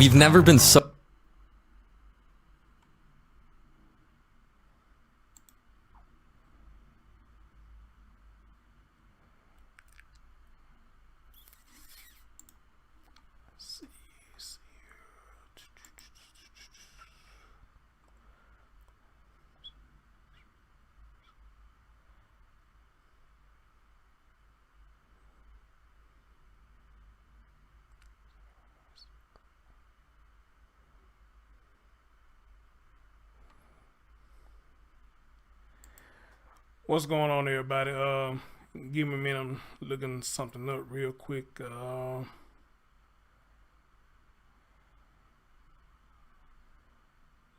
We've never been so... What's going on, everybody? Give me a minute. I'm looking something up real quick.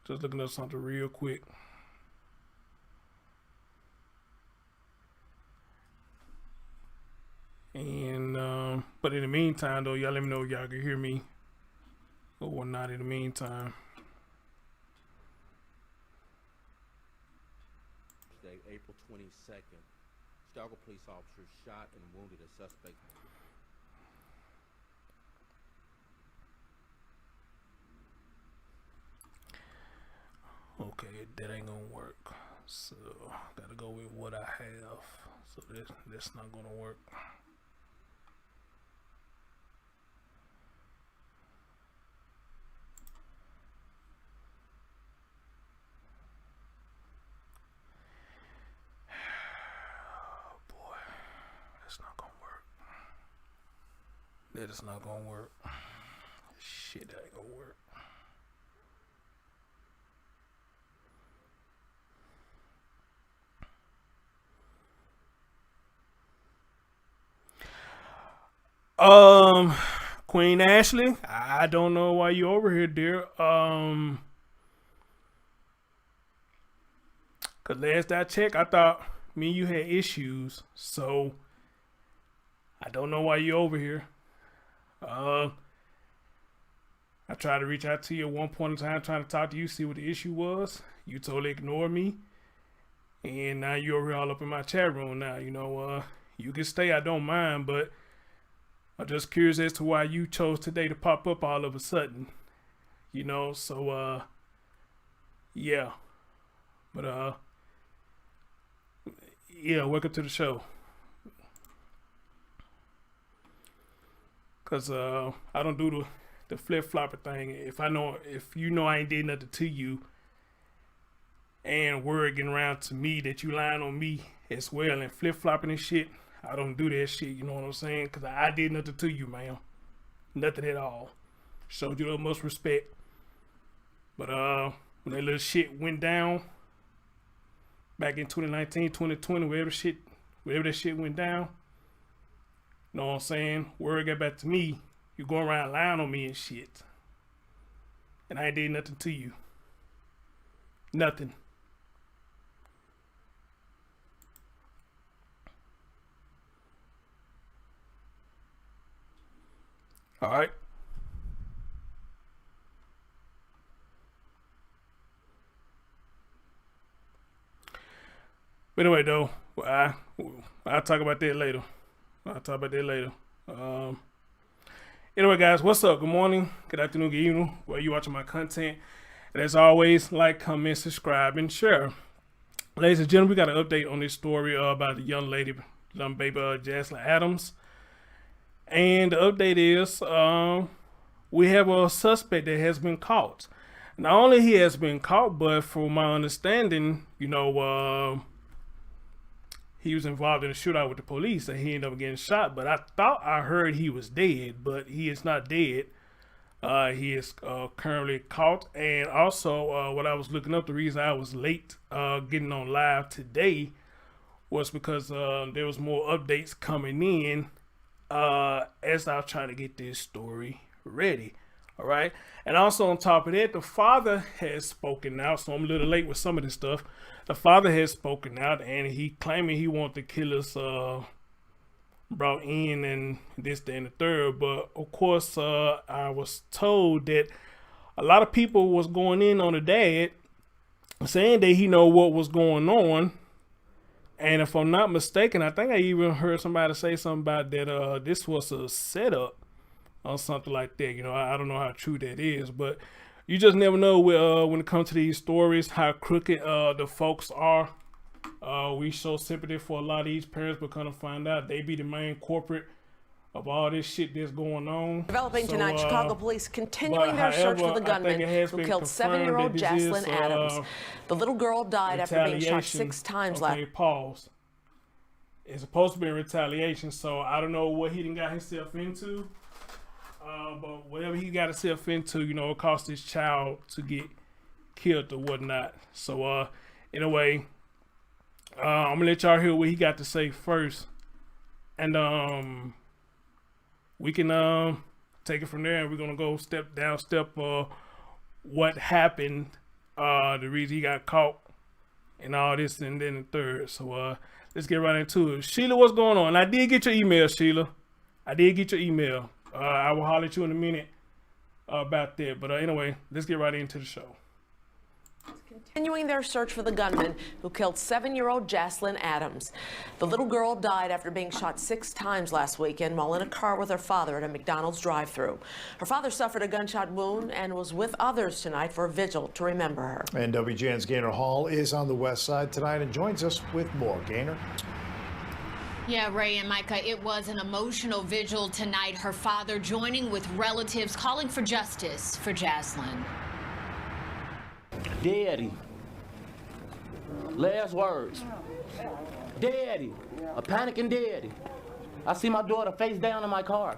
Just looking up something real quick. And but in the meantime, though, y'all let me know if y'all can hear me or not. In the meantime. April 22nd, Chicago police officers shot and wounded a suspect. Okay, that ain't gonna work. So gotta go with what I have. So that's not gonna work. That is not gonna work. Shit, that ain't gonna work. Queen Ashley, I don't know why you over here, dear. Cause last I checked, I thought me and you had issues. So I don't know why you over here. I tried to reach out to you at one point in time, trying to talk to you, see what the issue was. You totally ignored me, and now you're over here all up in my chat room. Now you can stay. I don't mind, but I'm just curious as to why you chose today to pop up all of a sudden. So yeah, but yeah, welcome to the show. Cause I don't do the flip flopper thing. If you know I ain't did nothing to you, and word getting around to me that you lying on me as well and flip flopping and shit, I don't do that shit. You know what I'm saying? Cause I did nothing to you, man. Nothing at all. Showed you the most respect. But when that little shit went down back in 2019, 2020, wherever that shit went down. Know what I'm saying? Word got back to me. You going around lying on me and shit. And I ain't did nothing to you. Nothing. Alright. But anyway, though, I'll talk about that later. Anyway, guys, what's up? Good morning, good afternoon, good evening, where you watching my content. And as always, like, comment, subscribe, and share. Ladies and gentlemen, we got an update on this story about the young baby, Jaslyn Adams. And the update is we have a suspect that has been caught. Not only he has been caught, but from my understanding, he was involved in a shootout with the police and he ended up getting shot. But I thought I heard he was dead, but he is not dead. He is currently caught. And also, what I was looking up, the reason I was late getting on live today was because there was more updates coming in as I was trying to get this story ready. All right. And also on top of that, the father has spoken out. So I'm a little late with some of this stuff. The father has spoken out and he claiming he want the killers brought in and this, that, and the third. But of course, I was told that a lot of people was going in on the dad saying that he know what was going on. And if I'm not mistaken, I think I even heard somebody say something about that this was a setup or something like that. You know, I don't know how true that is, but you just never know when it comes to these stories how crooked the folks are. We show sympathy for a lot of these parents, but kind of find out they be the main corporate of all this shit that's going on. Developing tonight, Chicago police continuing their search for the gunman who killed 7-year-old Jaslyn Adams. The little girl died after being shot 6 times last. Okay, pause. It's supposed to be in retaliation, so I don't know what he done got himself into. But whatever he got himself into, you know, it cost his child to get killed or whatnot. So anyway, I'm gonna let y'all hear what he got to say first, and we can take it from there, and we're gonna go step what happened, the reason he got caught, and all this, and then the third. So let's get right into it. Sheila, what's going on? I did get your email, Sheila. I did get your email. I will holler at you in a minute about that. But anyway, let's get right into the show. Continuing their search for the gunman who killed 7-year-old Jaslyn Adams. The little girl died after being shot 6 times last weekend while in a car with her father at a McDonald's drive-thru. Her father suffered a gunshot wound and was with others tonight for a vigil to remember her. And WGN's Gaynor Hall is on the west side tonight and joins us with more. Gaynor? Yeah, Ray and Micah, it was an emotional vigil tonight. Her father joining with relatives calling for justice for Jaslyn. Daddy. Last words. Daddy. A panicking daddy. I see my daughter face down in my car.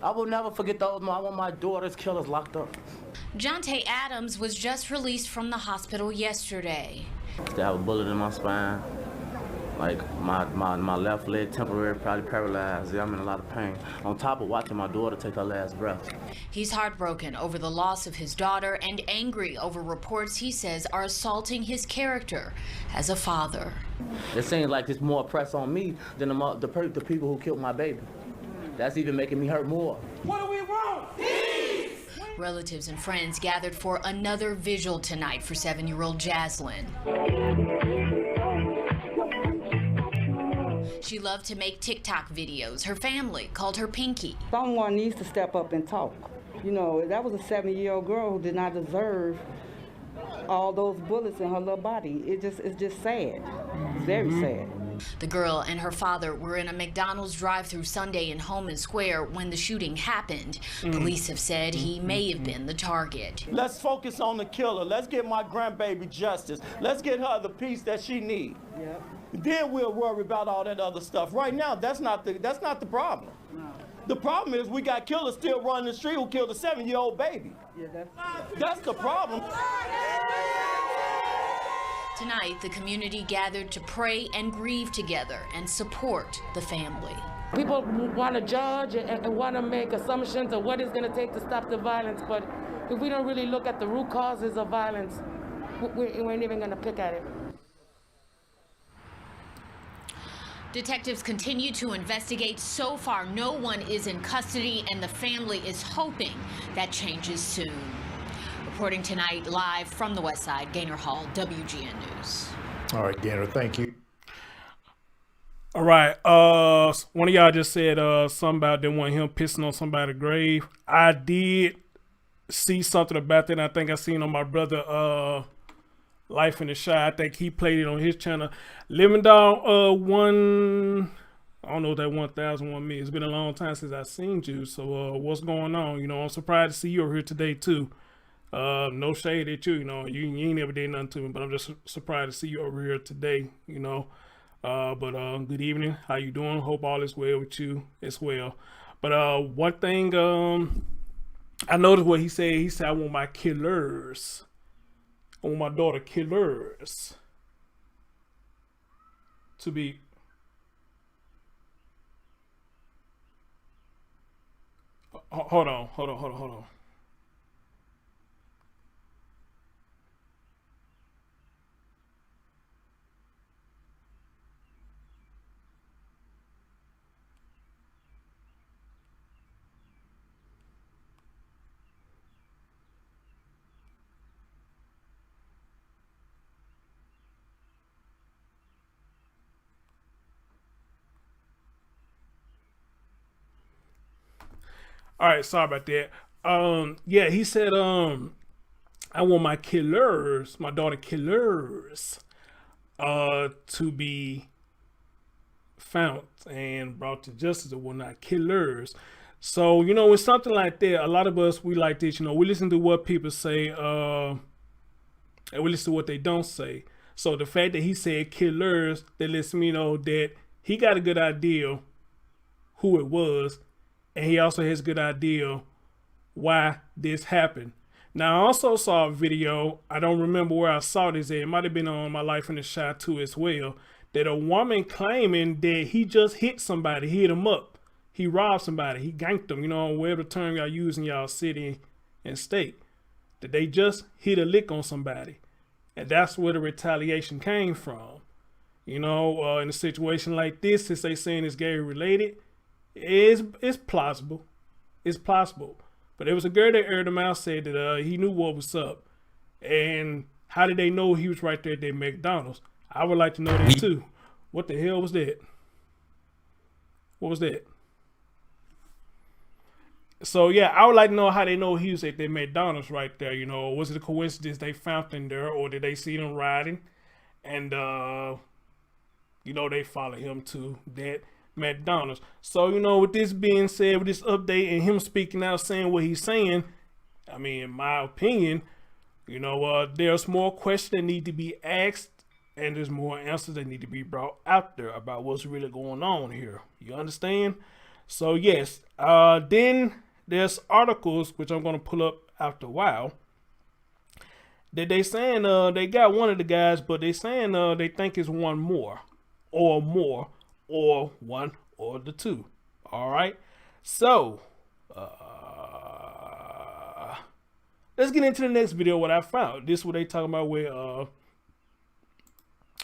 I will never forget those. I want my daughter's killers locked up. Jaslyn Adams was just released from the hospital yesterday. Still have a bullet in my spine. Like my left leg temporarily probably paralyzed. Yeah, I'm in a lot of pain. On top of watching my daughter take her last breath. He's heartbroken over the loss of his daughter and angry over reports he says are assaulting his character as a father. It seems like it's more press on me than the people who killed my baby. That's even making me hurt more. What do we want? Peace! Relatives and friends gathered for another vigil tonight for 7-year-old Jaslyn. She loved to make TikTok videos. Her family called her Pinky. Someone needs to step up and talk. You know, that was a 7-year-old girl who did not deserve all those bullets in her little body. It's just sad. Very sad. The girl and her father were in a McDonald's drive-thru Sunday in Holman Square when the shooting happened. Police have said he may have been the target. Let's focus on the killer. Let's get my grandbaby justice. Let's get her the peace that she needs. Yep. Then we'll worry about all that other stuff. Right now, that's not the problem. No. The problem is we got killers still running the street who killed a 7-year-old baby. Yeah, that's the problem. Tonight, the community gathered to pray and grieve together and support the family. People want to judge and want to make assumptions of what it's going to take to stop the violence, but if we don't really look at the root causes of violence, we ain't even going to pick at it. Detectives continue to investigate. So far, no one is in custody, and the family is hoping that changes soon. Reporting tonight live from the West Side, Gaynor Hall, WGN News. All right, Gaynor, thank you. All right. One of y'all just said something about they want him pissing on somebody's grave. I did see something about that. And I think I seen on my brother Life in the Shy. I think he played it on his channel. Living Down I don't know what that 1001 means. It's been a long time since I've seen you. So what's going on? You know, I'm surprised to see you over here today too. No shade at you, you know, you ain't never did nothing to me, but I'm just surprised to see you over here today, you know. But good evening. How you doing? Hope all is well with you as well. But one thing I noticed what he said. He said, I want my killers. I want my daughter killers to be. Hold on. All right, sorry about that. Yeah, he said, I want my killers, my daughter killers, to be found and brought to justice or whatnot. Killers. So, you know, with something like that, a lot of us, we like this, you know, we listen to what people say, and we listen to what they don't say. So the fact that he said killers, that lets me know that he got a good idea who it was, and he also has a good idea why this happened. Now, I also saw a video, I don't remember where I saw this at, it might have been on My Life in the Shot too as well, that a woman claiming that he just hit somebody, hit him up. He robbed somebody, he ganked them, you know, whatever term y'all use in y'all city and state. That they just hit a lick on somebody. And that's where the retaliation came from. You know, in a situation like this, since they saying it's gay related, it's plausible. It's plausible. But there was a girl that aired him out, said that he knew what was up. And how did they know he was right there at that McDonald's? I would like to know that too. What the hell was that? What was that? So yeah, I would like to know how they know he was at that McDonald's right there. You know, was it a coincidence they found him there, or did they see them riding? And you know, they follow him to that McDonald's. So, you know, with this being said, with this update and him speaking out, saying what he's saying, I mean, in my opinion, you know, there's more questions that need to be asked, and there's more answers that need to be brought out there about what's really going on here. You understand? So yes, then there's articles which I'm going to pull up after a while that they saying they got one of the guys, but they saying they think it's one more, or one or the two. All right, so let's get into the next video. What I found, this is what they talking about where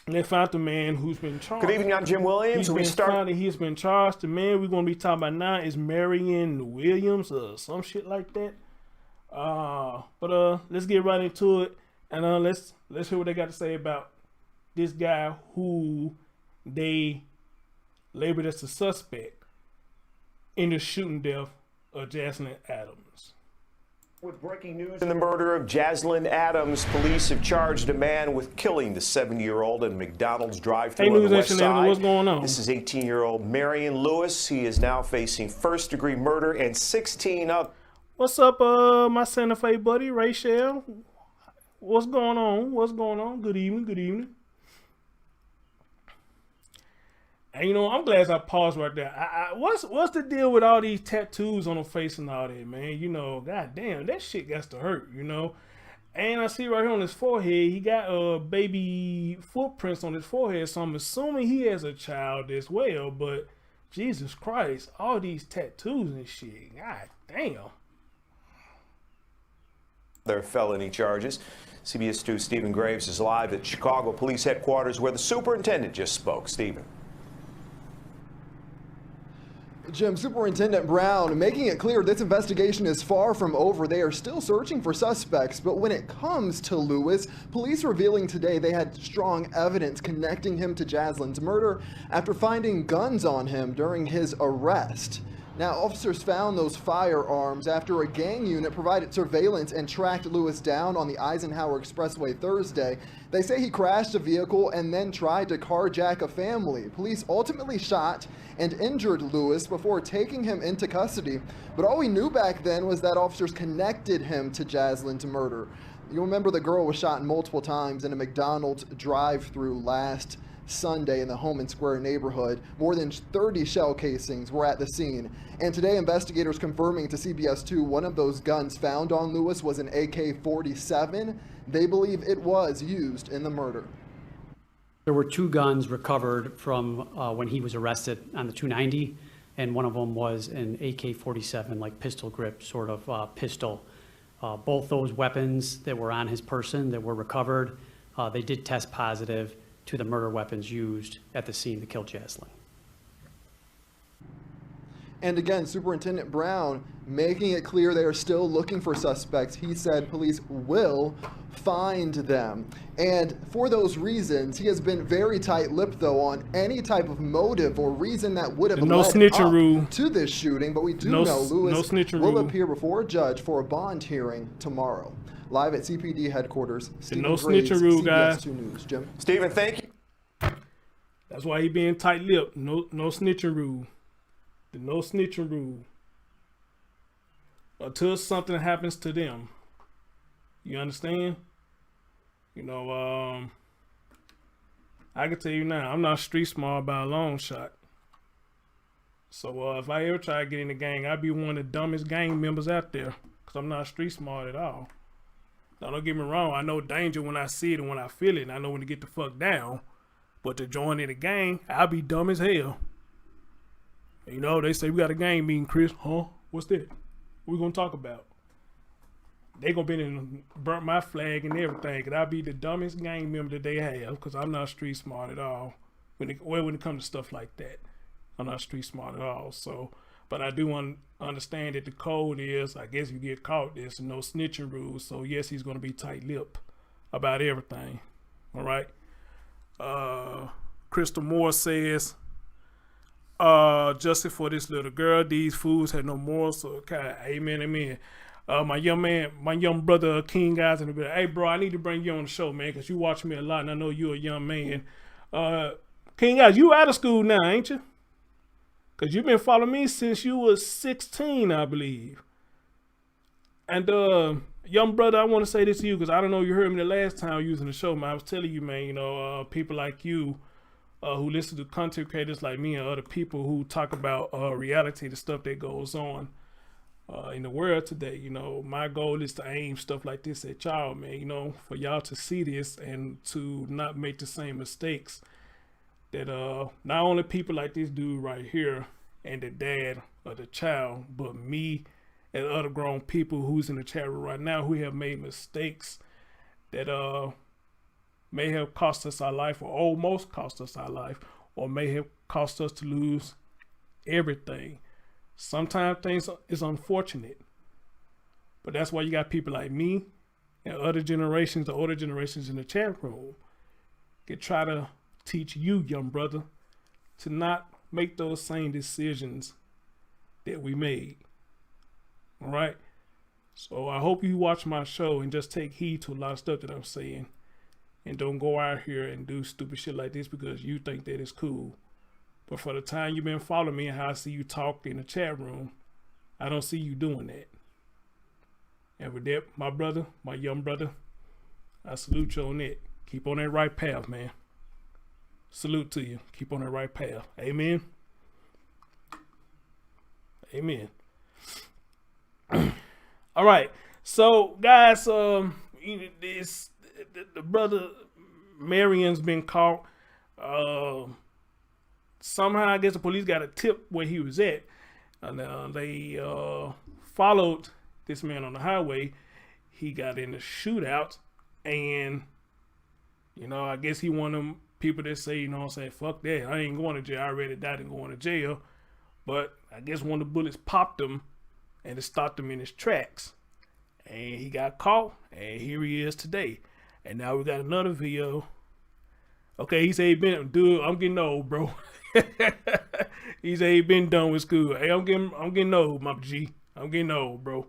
they found the man who's been charged. Good evening, I'm Jim Williams. He's been charged. The man we're going to be talking about now is Marion Williams or some shit like that. But let's get right into it, and let's hear what they got to say about this guy who they labeled as the suspect in the shooting death of Jaslyn Adams. With breaking news in the murder of Jaslyn Adams, police have charged a man with killing the 7-year-old in McDonald's drive-thru on the west side. What's going on? This is 18-year-old Marion Lewis. He is now facing first-degree murder and 16 other. What's up, my Santa Fe buddy, Rachel? What's going on? What's going on? Good evening. Good evening. And you know, I'm glad I paused right there. What's the deal with all these tattoos on the face and all that, man? You know, goddamn, that shit got to hurt, you know. And I see right here on his forehead, he got baby footprints on his forehead, so I'm assuming he has a child as well. But Jesus Christ, all these tattoos and shit, god damn. Their felony charges. CBS 2's Stephen Graves is live at Chicago Police Headquarters, where the superintendent just spoke. Stephen. Jim, Superintendent Brown making it clear this investigation is far from over. They are still searching for suspects, but when it comes to Lewis, police revealing today they had strong evidence connecting him to Jaslyn's murder after finding guns on him during his arrest. Now, officers found those firearms after a gang unit provided surveillance and tracked Lewis down on the Eisenhower Expressway Thursday. They say he crashed a vehicle and then tried to carjack a family. Police ultimately shot and injured Lewis before taking him into custody. But all we knew back then was that officers connected him to Jaslyn's murder. You'll remember the girl was shot multiple times in a McDonald's drive-thru last Sunday in the Home and Square neighborhood. More than 30 shell casings were at the scene. And today, investigators confirming to CBS 2 one of those guns found on Lewis was an AK-47. They believe it was used in the murder. There were 2 guns recovered from when he was arrested on the 290, and one of them was an AK-47, like pistol grip sort of pistol. Both those weapons that were on his person that were recovered, they did test positive to the murder weapons used at the scene to kill Jaslyn. And again, Superintendent Brown making it clear they are still looking for suspects. He said police will find them. And for those reasons, he has been very tight-lipped, though, on any type of motive or reason that would have led up to this shooting. But we do know Lewis will appear before a judge for a bond hearing tomorrow. Live at CPD headquarters, Stephen Graves, snitcheroo, guys. CBS 2 News. Jim? Stephen, thank you. That's why he being tight-lipped. No snitcheroo. The no snitching rule. Until something happens to them. You understand? You know, I can tell you now, I'm not street smart by a long shot. So if I ever try to get in the gang, I'd be one of the dumbest gang members out there. Because I'm not street smart at all. Now, don't get me wrong. I know danger when I see it and when I feel it. And I know when to get the fuck down. But to join in the gang, I'll be dumb as hell. You know, they say we got a gang meeting, Chris. Huh? What's that? What we gonna talk about? They gonna be in burnt my flag and everything, cause I'll be the dumbest gang member that they have, cause I'm not street smart at all. When it comes to stuff like that, I'm not street smart at all. So, but I do understand that the code is, I guess you get caught, there's no snitching rules. So yes, he's gonna be tight-lipped about everything. All right. Crystal Moore says, justice for this little girl. These fools had no morals. So, okay, amen, amen. My young brother King guys in the bit. Hey, bro, I need to bring you on the show, man, because you watch me a lot, and I know you're a young man. King guys, you out of school now, ain't you? Because you've been following me since you was 16, I believe. And young brother, I want to say this to you because I don't know you heard me the last time using the show, man. I was telling you, man, you know, people like you. Who listen to content creators like me and other people who talk about reality, the stuff that goes on in the world today. You know, my goal is to aim stuff like this at y'all, man, you know, for y'all to see this and to not make the same mistakes that not only people like this dude right here and the dad of the child, but me and other grown people who's in the chat room right now who have made mistakes that may have cost us our life or almost cost us our life or may have cost us to lose everything. Sometimes things is unfortunate, but that's why you got people like me and other generations, the older generations in the chat room can try to teach you, young brother, to not make those same decisions that we made. All right. So I hope you watch my show and just take heed to a lot of stuff that I'm saying. And don't go out here and do stupid shit like this because you think that it's cool. But for the time you've been following me and how I see you talk in the chat room, I don't see you doing that. And with that, my brother, my young brother, I salute you on that. Keep on that right path, man. Salute to you. Keep on that right path. Amen. Amen. All right. So, guys, this... The brother Marion's been caught. Somehow, I guess the police got a tip where he was at, and they followed this man on the highway. He got in a shootout, and you know, I guess he one of them people that say, you know what I'm saying, fuck that, I ain't going to jail. I already died and going to jail. But I guess one of the bullets popped him, and it stopped him in his tracks, and he got caught, and here he is today. And now we got another video. Okay, he said he been, dude, I'm getting old, bro. He said he been done with school. Hey, I'm getting old, my G. I'm getting old, bro.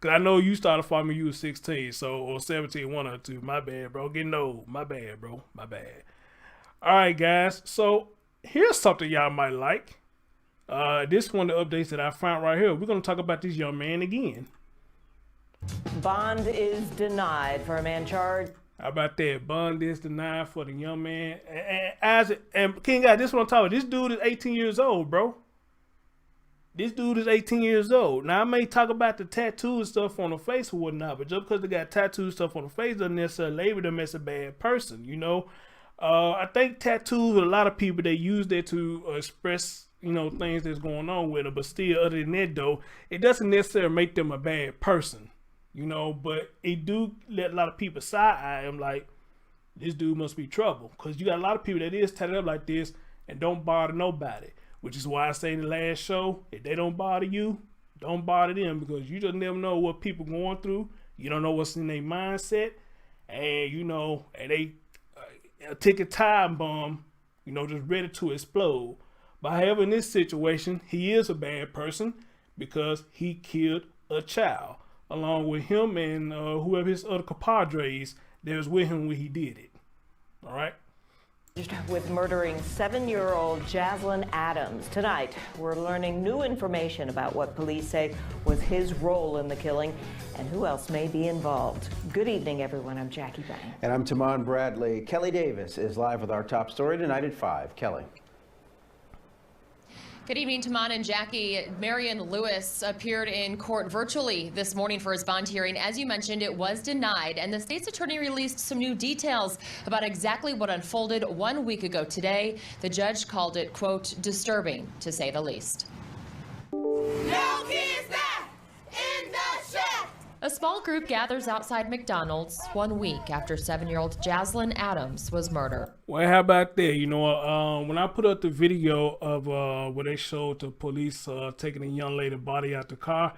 Cause I know you started following me, you was 16, so, or 17, one or two. My bad, bro. Getting old. My bad, bro. My bad. All right, guys. So here's something y'all might like. This one of the updates that I found right here. We're gonna talk about this young man again. Bond is denied for a man charged. How about that? Bond is denied for the young man. And King guy, this is what I'm talking about. This dude is 18 years old, bro. This dude is 18 years old. Now, I may talk about the tattoo and stuff on the face or whatnot, but just because they got tattoo stuff on the face doesn't necessarily label them as a bad person, you know? I think tattoos with a lot of people, they use that to express, you know, things that's going on with them. But still, other than that, though, it doesn't necessarily make them a bad person. You know, but it do let a lot of people side-eye him like, this dude must be trouble. Because you got a lot of people that is tatted up like this and don't bother nobody. which is why I say in the last show, if they don't bother you, don't bother them, because you just never know what people going through. You don't know what's in their mindset, and you know, and they take a time bomb, you know, just ready to explode. But however, in this situation, he is a bad person because he killed a child, along with him and whoever his other compadres that was with him when he did it. All right. With murdering 7-year-old Jaslyn Adams. Tonight, we're learning new information about what police say was his role in the killing and who else may be involved. Good evening, everyone. I'm Jackie Bang. And I'm Tamon Bradley. Kelly Davis is live with our top story tonight at 5. Kelly. Good evening, Tamon and Jackie. Marion Lewis appeared in court virtually this morning for his bond hearing. As you mentioned, it was denied, and the state's attorney released some new details about exactly what unfolded 1 week ago today. The judge called it, quote, disturbing, to say the least. No kids die in the shack. A small group gathers outside McDonald's 1 week after 7-year-old Jaslyn Adams was murdered. Well, how about that? You know, when I put up the video of where they showed the police taking a young lady's body out the car,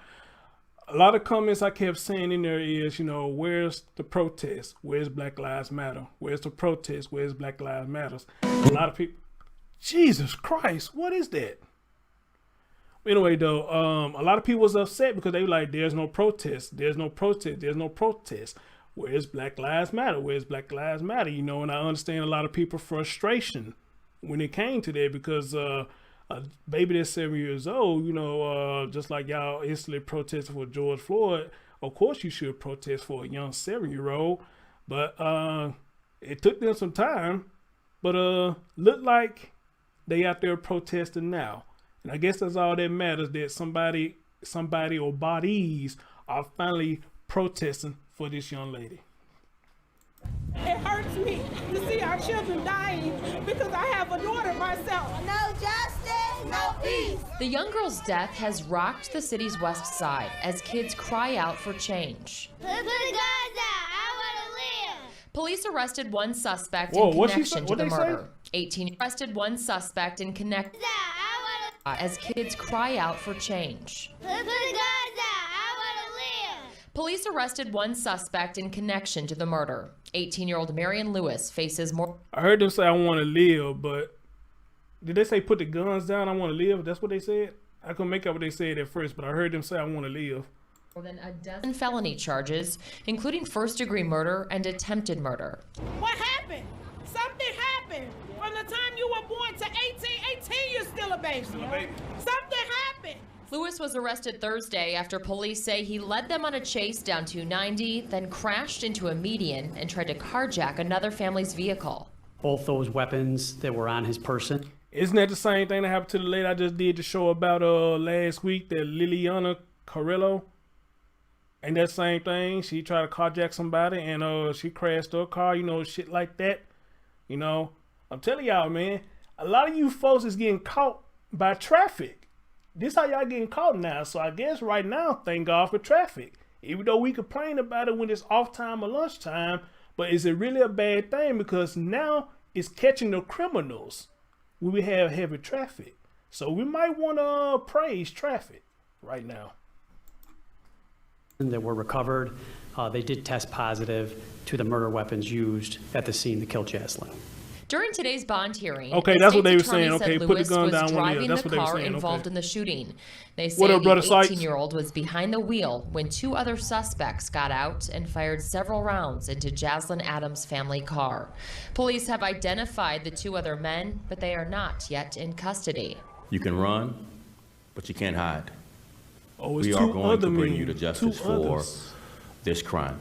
a lot of comments I kept saying in there is, you know, where's the protest? Where's Black Lives Matter? Where's the protest? Where's Black Lives Matter? A lot of people, Jesus Christ, what is that? Anyway, though, a lot of people was upset because they were like, there's no protest, there's no protest, there's no protest. Where's Black Lives Matter? Where's Black Lives Matter? You know, and I understand a lot of people's frustration when it came to that, because a baby that's 7 years old, you know, just like y'all instantly protested for George Floyd, of course you should protest for a young 7-year-old. But it took them some time, but looked like they out there protesting now. And I guess that's all that matters, that somebody or bodies are finally protesting for this young lady. It hurts me to see our children dying because I have a daughter myself. No justice, no peace. The young girl's death has rocked the city's west side as kids cry out for change. Put the guns out. I want to live. Police arrested one suspect in connection to the murder. 18 arrested one suspect in connection as kids cry out for change. Put the guns out. I want to live. Police arrested one suspect in connection to the murder. 18-year-old Marion Lewis faces more. I heard them say I want to live, but did they say put the guns down, I want to live? That's what they said? I couldn't make out what they said at first, but I heard them say I want to live. More than a dozen felony charges, including first-degree murder and attempted murder. What happened? Something happened. From the time you were born to 18, you're still a baby. Something happened. Lewis was arrested Thursday after police say he led them on a chase down 290, then crashed into a median and tried to carjack another family's vehicle. Both those weapons that were on his person. Isn't that the same thing that happened to the lady I just did the show about last week, that Liliana Carrillo? And that same thing, she tried to carjack somebody and she crashed her car, you know, shit like that. You know, I'm telling y'all, man, a lot of you folks is getting caught by traffic. This how y'all getting caught now. So I guess right now, thank God for traffic. Even though we complain about it when it's off time or lunchtime, but is it really a bad thing? Because now it's catching the criminals when we have heavy traffic. So we might want to praise traffic right now. That were recovered, they did test positive to the murder weapons used at the scene to kill Jaslyn. During today's bond hearing, okay, that's what they were saying. Okay, put the gun down. Driving That's the what they were car saying. involved Okay. in the shooting. They say What up, brother the Sykes? 18-year-old was behind the wheel when two other suspects got out and fired several rounds into Jaslyn Adams' family car. Police have identified the two other men, but they are not yet in custody. You can run, but you can't hide. Oh, it's We are two going other to bring men. you to justice Two for others. this crime.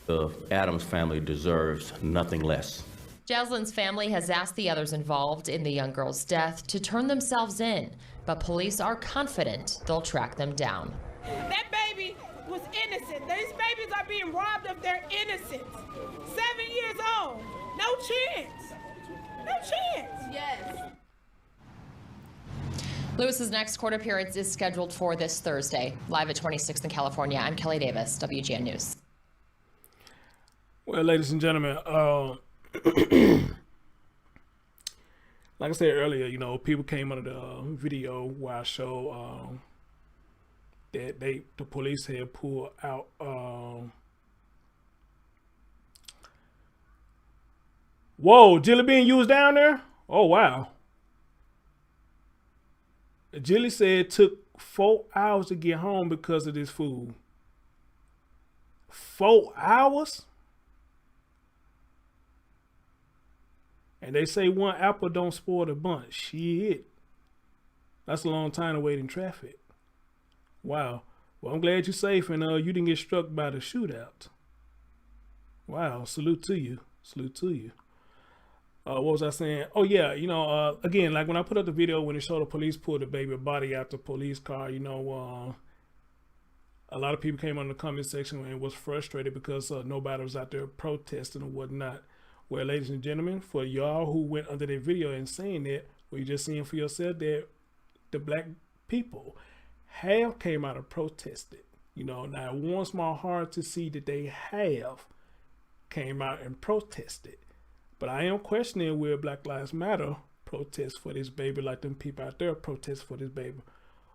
The Adams family deserves nothing less. Jaslyn's family has asked the others involved in the young girl's death to turn themselves in, but police are confident they'll track them down. That baby was innocent. These babies are being robbed of their innocence. 7 years old. No chance. No chance. Yes. Lewis's next court appearance is scheduled for this Thursday. Live at 26th in California, I'm Kelly Davis, WGN News. Well, ladies and gentlemen, like I said earlier, you know, people came under the video where I show that the police had pulled out whoa, jelly being used down there? Oh wow. Jelly said it took 4 hours to get home because of this food. 4 hours? And they say one apple don't spoil the bunch. Shit. That's a long time to wait in traffic. Wow. Well, I'm glad you're safe and you didn't get struck by the shootout. Wow. Salute to you. Salute to you. What was I saying? Oh yeah, you know, again, like when I put up the video when it showed the police pull the baby body out the police car, you know, a lot of people came on the comment section and was frustrated because nobody was out there protesting or whatnot. Well, ladies and gentlemen, for y'all who went under that video and saying that, well, you just seeing for yourself that the black people have came out and protested. You know, now it warms my heart to see that they have came out and protested. But I am questioning will Black Lives Matter protest for this baby like them people out there protest for this baby.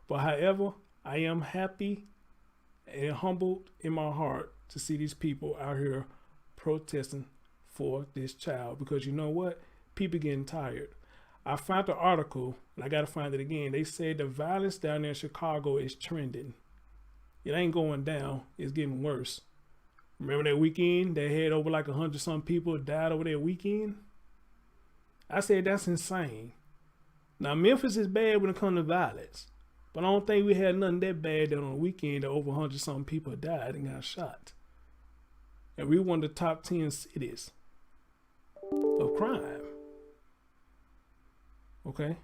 But however, I am happy and humbled in my heart to see these people out here protesting for this child, because you know what? People getting tired. I found the article and I got to find it again. They said the violence down there in Chicago is trending. It ain't going down. It's getting worse. Remember that weekend? They had over like 100-some people died over that weekend. I said that's insane. Now Memphis is bad when it comes to violence, but I don't think we had nothing that bad that on the weekend that over 100-some people died and got shot. And we one of the top 10 cities of crime. Okay.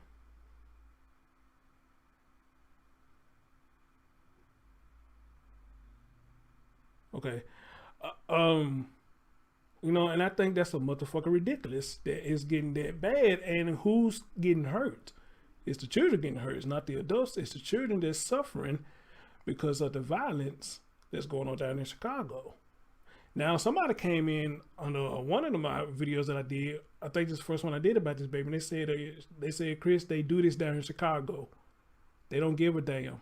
Okay. You know, and I think that's a motherfucker ridiculous that it's getting that bad, and who's getting hurt? It's the children getting hurt. It's not the adults. It's the children that's suffering because of the violence that's going on down in Chicago. Now, somebody came in on one of my videos that I did. I think this is the first one I did about this baby. And they said, Chris, they do this down in Chicago. They don't give a damn.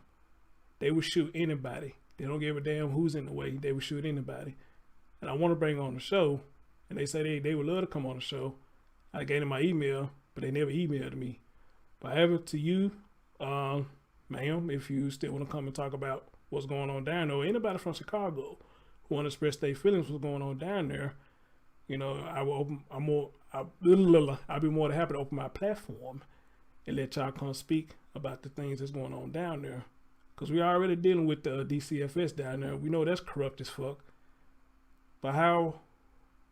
They will shoot anybody. They don't give a damn who's in the way. They will shoot anybody. And I want to bring on the show. And they say they would love to come on the show. I gave them my email, but they never emailed me. But however, to you, ma'am, if you still want to come and talk about what's going on down there, or anybody from Chicago who want to express their feelings what's going on down there, you know, I'll be more than happy to open my platform and let y'all come speak about the things that's going on down there. Because we're already dealing with the DCFS down there. We know that's corrupt as fuck. But how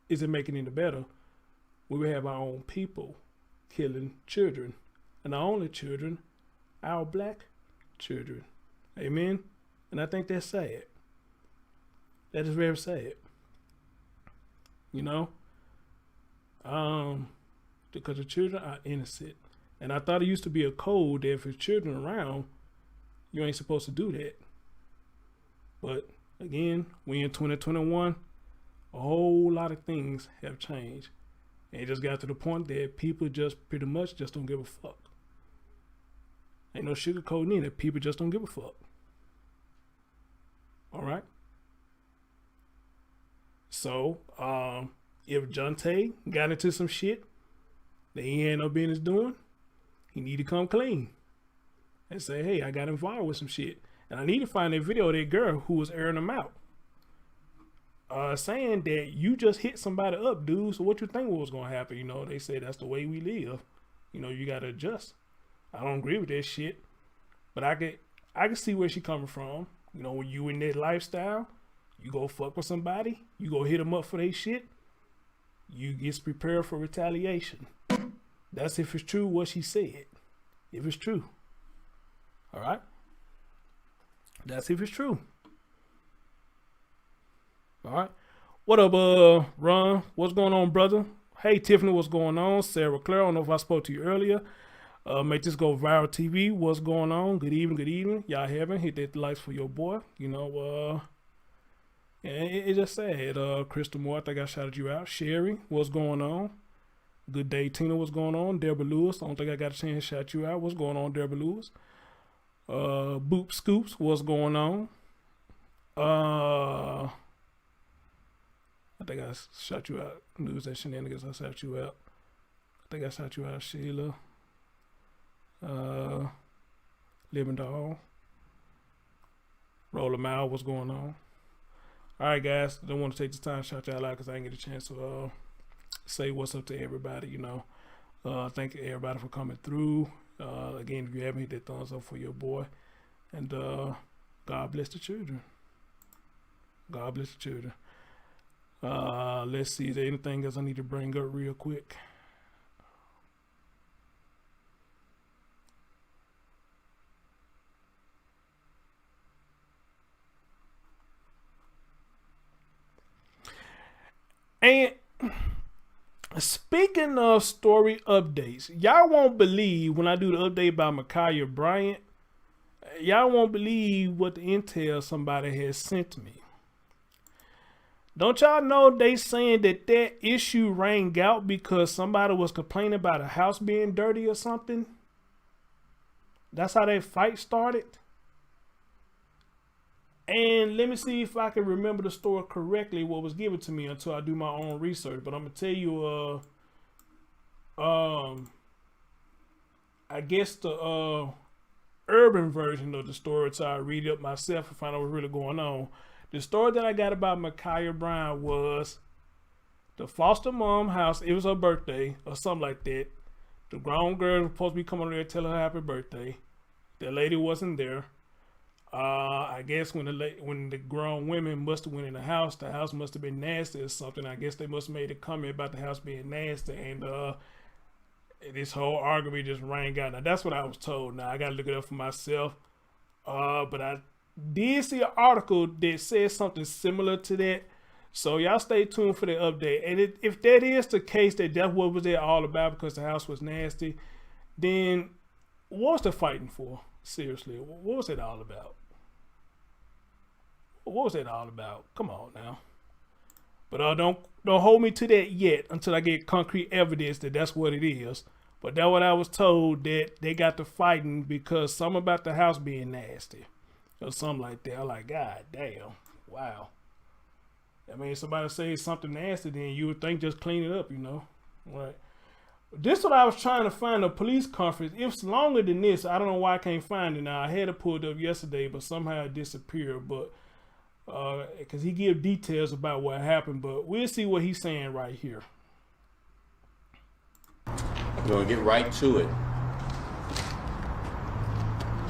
is it making any better when we have our own people killing children? And not only children, our black children. Amen? And I think that's sad. That is very sad. You know? Because the children are innocent. And I thought it used to be a code that if there's children around, you ain't supposed to do that. But again, we in 2021, a whole lot of things have changed. And it just got to the point that people just pretty much just don't give a fuck. Ain't no sugarcoating in it. People just don't give a fuck. All right. So, if Jonte got into some shit that he had no business doing, he need to come clean and say, hey, I got involved with some shit. And I need to find that video of that girl who was airing them out. Saying that you just hit somebody up, dude. So what you think was going to happen? You know, they say that's the way we live. You know, you got to adjust. I don't agree with that shit. But I can see where she coming from. You know, when you in that lifestyle, you go fuck with somebody, you go hit them up for their shit, you get prepared for retaliation. That's if it's true what she said. If it's true. All right? That's if it's true. All right. What up, Ron? What's going on, brother? Hey, Tiffany, what's going on? Sarah Claire, I don't know if I spoke to you earlier. Make this go viral TV. What's going on? Good evening, good evening. Y'all haven't hit that likes for your boy. You know, it's just sad. Crystal Moore, I think I shouted you out. Sherry, what's going on? Good day, Tina. What's going on? Deborah Lewis. I don't think I got a chance to shout you out. What's going on, Deborah Lewis? Boop Scoops. What's going on? I think I shot you out. News and shenanigans. I shot you out. I think I shot you out, Sheila. Living Doll. Roll a mile. What's going on? All right, guys. Don't want to take this time to shout y'all out because I didn't get a chance to say what's up to everybody. You know, thank everybody for coming through. Again, if you haven't, hit that thumbs up for your boy, and God bless the children. God bless the children. Let's see. Is there anything else I need to bring up real quick? And speaking of story updates, y'all won't believe when I do the update about Ma'Khia Bryant, y'all won't believe what the intel somebody has sent me. Don't y'all know they saying that issue rang out because somebody was complaining about a house being dirty or something? That's how that fight started. And let me see if I can remember the story correctly, what was given to me until I do my own research. But I'm going to tell you, I guess the urban version of the story, so I read it up myself and find out what's really going on. The story that I got about Ma'Khia Bryant was the foster mom house. It was her birthday or something like that. The grown girl was supposed to be coming over there telling her happy birthday. The lady wasn't there. I guess when the grown women must have went in the house must have been nasty or something. I guess they must have made a comment about the house being nasty, and this whole argument just rang out. Now that's what I was told. Now I gotta look it up for myself. But I did see an article that says something similar to that. So y'all stay tuned for the update. And if that is the case, that's what was it all about because the house was nasty, then what was the fighting for? Seriously, what was it all about? What was it all about? Come on now. But don't hold me to that yet until I get concrete evidence that that's what it is. But that's what I was told, that they got to fighting because something about the house being nasty or something like that. I'm like, God damn, wow. I mean, if somebody says something nasty, then you would think just clean it up, you know, right? This is what I was trying to find, a police conference. It's longer than this. I don't know why I can't find it now. I had it pulled up yesterday, but somehow it disappeared. But because he gave details about what happened, but we'll see what he's saying right here. We're going to get right to it.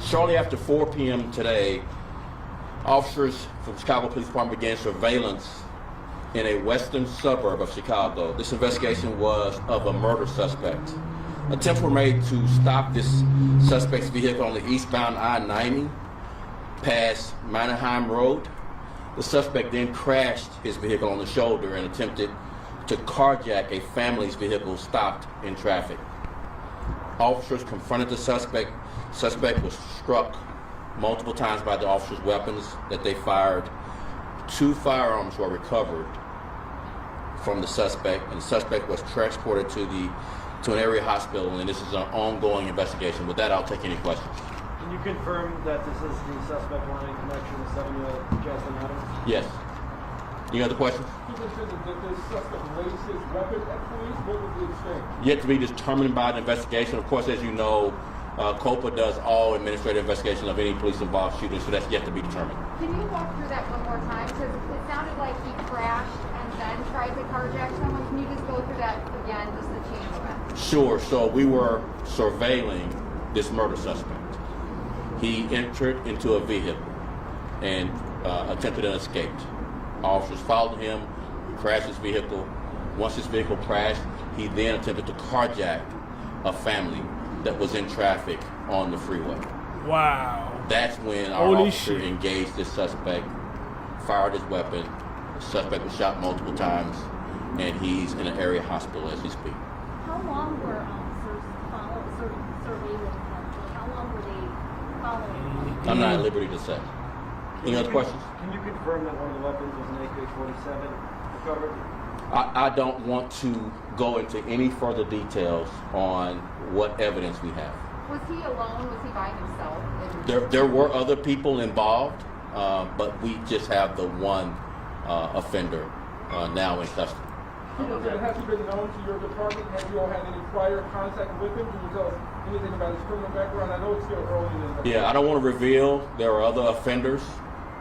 Shortly after 4 p.m. today, officers from Chicago Police Department began surveillance in a western suburb of Chicago. This investigation was of a murder suspect. Attempts were made to stop this suspect's vehicle on the eastbound I-90 past Mannerheim Road. The suspect then crashed his vehicle on the shoulder and attempted to carjack a family's vehicle stopped in traffic. Officers confronted the suspect. Suspect was struck multiple times by the officers' weapons that they fired. 2 firearms were recovered from the suspect, and the suspect was transported to an area hospital, and this is an ongoing investigation. With that, I'll take any questions. Can you confirm that this is the suspect one in connection with 7-year-old Jaslyn Adams? Yes. You got the question? Did the suspect raise his weapon at police? What was the exchange? Yet to be determined by the investigation. Of course, as you know, COPA does all administrative investigation of any police-involved shooting, so that's yet to be determined. Can you walk through that one more time? Because it sounded like he crashed and then tried to carjack someone. Can you just go through that again, just the chain of events? Sure. So we were surveilling this murder suspect. He entered into a vehicle and attempted and escaped. Officers followed him, crashed his vehicle. Once his vehicle crashed, he then attempted to carjack a family that was in traffic on the freeway. Wow. That's when our officer engaged this suspect, fired his weapon. The suspect was shot multiple times, and he's in an area hospital as we speak. How long were officers surveilling him? How long were they following him? I'm not at liberty to say. Any other questions? Can you confirm that one of the weapons was an AK-47 recovered? I don't want to go into any further details on what evidence we have. Was he alone? Was he by himself? There were other people involved, but we just have the one offender now in custody. Has he been known to your department? Have you all had any prior contact with him? Can you tell us anything about his criminal background? I know it's still early in the investigation. Yeah, I don't want to reveal. There are other offenders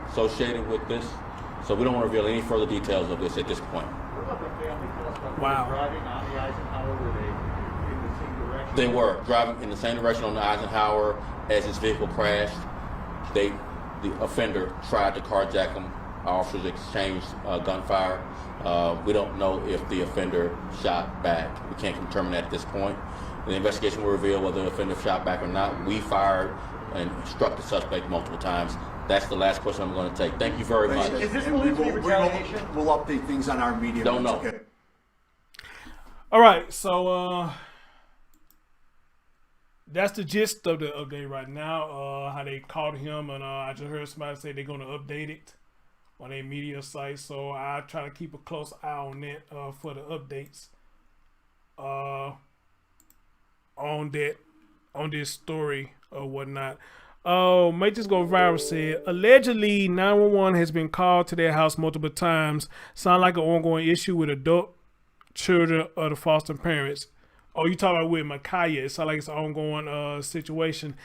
associated with this, so we don't want to reveal any further details of this at this point. Wow. Driving on the Eisenhower, were they in the same direction? They were driving in the same direction on the Eisenhower as his vehicle crashed. The offender tried to carjack him. Our officers exchanged gunfire. We don't know if the offender shot back. We can't determine that at this point. The investigation will reveal whether the offender shot back or not. We fired and struck the suspect multiple times. That's the last question I'm going to take. Thank you very much. Is this believed to be retaliation? We'll update things on our media. Don't know. Okay. All right, so that's the gist of the update right now. How they caught him, and I just heard somebody say they're going to update it on their media site. So I try to keep a close eye on that for the updates on this story or whatnot. Might just go viral. Said allegedly 911 has been called to their house multiple times. Sound like an ongoing issue with adult children of the foster parents. Oh, you talking about with Micaiah? It sounds like it's an ongoing situation.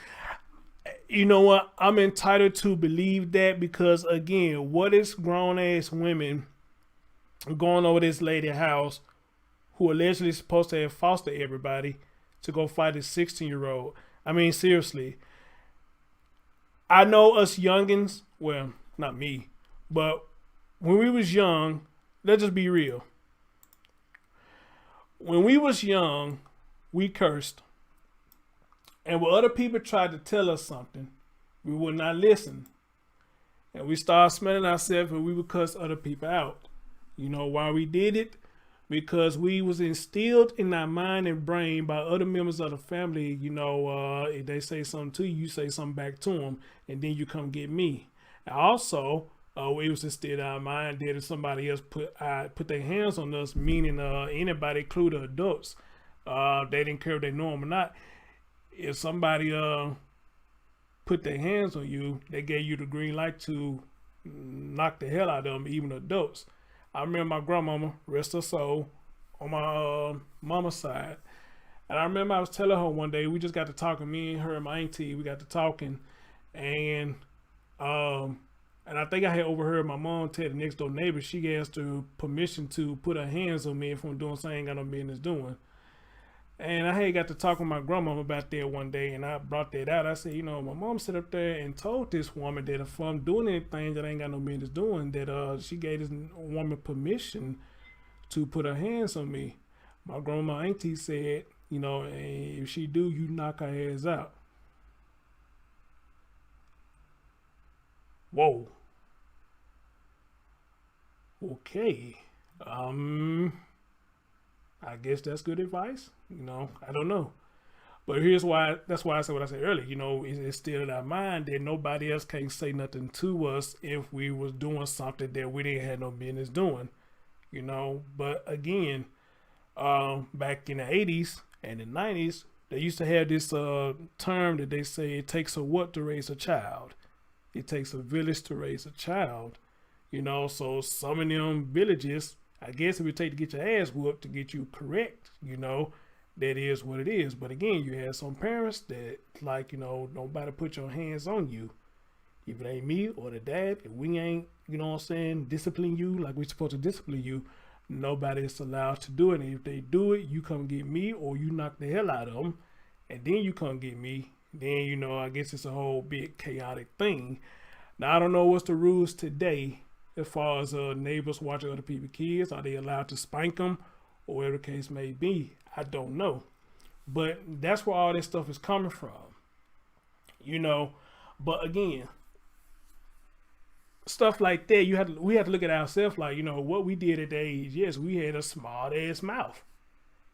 You know what? I'm entitled to believe that because again, what is grown ass women going over this lady's house who allegedly supposed to have fostered everybody to go fight a 16-year-old? I mean, seriously. I know us youngins, well, not me, but when we was young, let's just be real. When we was young, we cursed. And when other people tried to tell us something, we would not listen. And we started smelling ourselves and we would cuss other people out. You know why we did it? Because we was instilled in our mind and brain by other members of the family. You know, if they say something to you, you say something back to them, and then you come get me. And also, it was instilled in our mind that if somebody else put their hands on us, meaning anybody, including adults, they didn't care if they know them or not. If somebody put their hands on you, they gave you the green light to knock the hell out of them, even adults. I remember my grandmama, rest her soul, on my mama's side. And I remember I was telling her one day, we just got to talking, me and her and my auntie, we got to talking. And I think I had overheard my mom tell the next door neighbor, she asked her permission to put her hands on me if I'm doing something I ain't got no business doing. And I had got to talk with my grandmama about that one day, and I brought that out. I said, you know, my mom sat up there and told this woman that if I'm doing anything that I ain't got no business doing, that she gave this woman permission to put her hands on me. My grandma auntie said, you know, hey, if she do, you knock her ass out. Whoa. Okay. I guess that's good advice. You know, I don't know. But that's why I said what I said earlier. You know, it's still in our mind that nobody else can say nothing to us if we was doing something that we didn't have no business doing. You know, but again, back in the 80s and the 90s, they used to have this term that they say it takes a what to raise a child? It takes a village to raise a child. You know, so some of them villages, I guess it would take to get your ass whooped to get you correct, you know, that is what it is. But again, you have some parents that like, you know, nobody put your hands on you. If it ain't me or the dad, if we ain't, you know what I'm saying, discipline you like we're supposed to discipline you, nobody is allowed to do it. And if they do it, you come get me or you knock the hell out of them and then you come get me. Then, you know, I guess it's a whole big chaotic thing. Now, I don't know what's the rules today as far as neighbors watching other people's kids. Are they allowed to spank them or whatever the case may be? I don't know. But that's where all this stuff is coming from. You know, but again, stuff like that, we have to look at ourselves like, you know, what we did at that age. Yes, we had a smart ass mouth.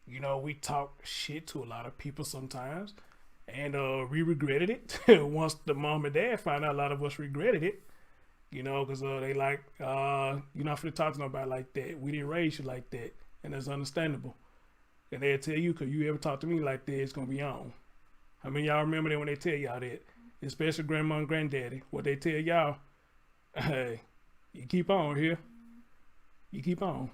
You know, we talk shit to a lot of people sometimes. And we regretted it. Once the mom and dad found out, a lot of us regretted it. You know, because they like, you're not finna talk to nobody like that. We didn't raise you like that. And that's understandable. And they'll tell you, because you ever talk to me like that, it's going to be on. How many of y'all remember that when they tell y'all that? Especially grandma and granddaddy. What they tell y'all, hey, you keep on here. You keep on.